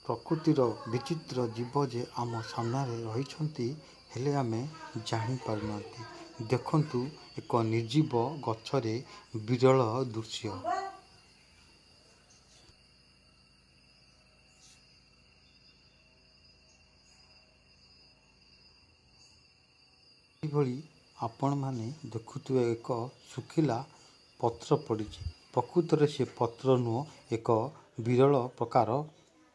ପ୍ରକୃତିର ବିଚିତ୍ର ଜୀବ ଯେ ଆମ ସାମ୍ନାରେ ରହିଛନ୍ତି ହେଲେ ଆମେ ଜାଣିପାରୁନାହାନ୍ତି। ଦେଖନ୍ତୁ ଏକ ନିର୍ଜୀବ ଗଛରେ ବିରଳ ଦୃଶ୍ୟ। ଏହିଭଳି ଆପଣମାନେ ଦେଖୁଥିବେ ଏକ ଶୁଖିଲା ପତ୍ର ପଡ଼ିଛି। ପ୍ରକୃତରେ ସେ ପତ୍ର ନୁହଁ, ଏକ ବିରଳ ପ୍ରକାର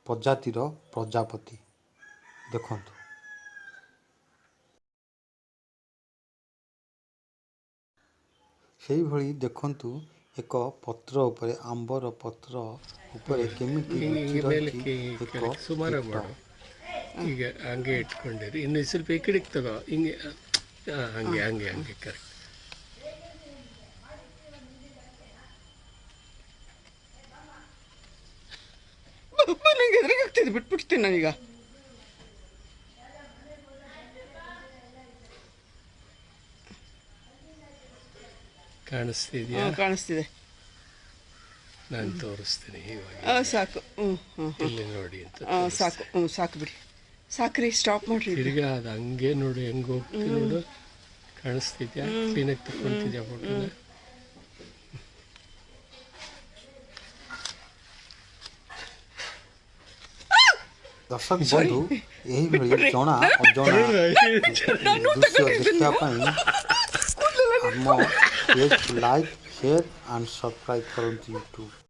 ପ୍ରଜାତିର ପ୍ରଜାପତି। ଦେଖନ୍ତୁ ସେହିଭଳି ଦେଖନ୍ତୁ ଏକ ପତ୍ର ଉପରେ, ଆମ୍ବର ପତ୍ର ଉପରେ ಕೆಮಿಟಿ ಮೇಲೆ ଏକ ಸುಮಾರು ಕೀಟ। ಮಾಡು. ಈಗ ಹಂಗೆ ಇಟ್ಕೊಂಡಿರಿ. ಇನ್ನು ಸ್ವಲ್ಪ ಈ ಕಡೆಗೆ ತಗೋ. ಹಿಂಗೆ ಹಂಗೆ ಹಂಗೆ ಹಂಗೆ ಕರೆಕ್ಟ್. ನಂಗೆ ಎದುರಿಗಾಗ್ತಿದೆ, ಬಿಟ್ಬಿಡ್ತೀನಿ ನಾನೀಗ. ಕಾಣಿಸ್ತಿದ್ಯಾ? ಕಾಣಿಸ್ತಿದೆ. ನಾನು ತೋರಿಸ್ತೀನಿ ಇವಾಗ. ಸಾಕು. ಇಲ್ಲಿ ನೋಡಿ ಅಂತ. ಸಾಕು. ಸಾಕು ಬಿಡಿ. ಸಾಕ್ರಿ, ಸ್ಟಾಪ್ ಮಾಡ್ರಿ. ತಿರ್ಗಾ ಅದು ಹಂಗೆ ನೋಡು, ಹೆಂಗೆ ಹೋಗ್ತಿ ನೋಡು. ಕಾಣಿಸ್ತಿದ್ಯಾ? ಕ್ಲೀನಾಗಿ ತಗೊಂತಿದ್ಯಾ ಫೋಟೋನ? ଦର୍ଶକ ବନ୍ଧୁ, ଏହିଭଳି ଜଣା ଅଜଣା ଦୃଶ୍ୟ ଦେଖିବା ପାଇଁ ଆମ page like, share and subscribe କରନ୍ତୁ ୟୁଟ୍ୟୁବ୍।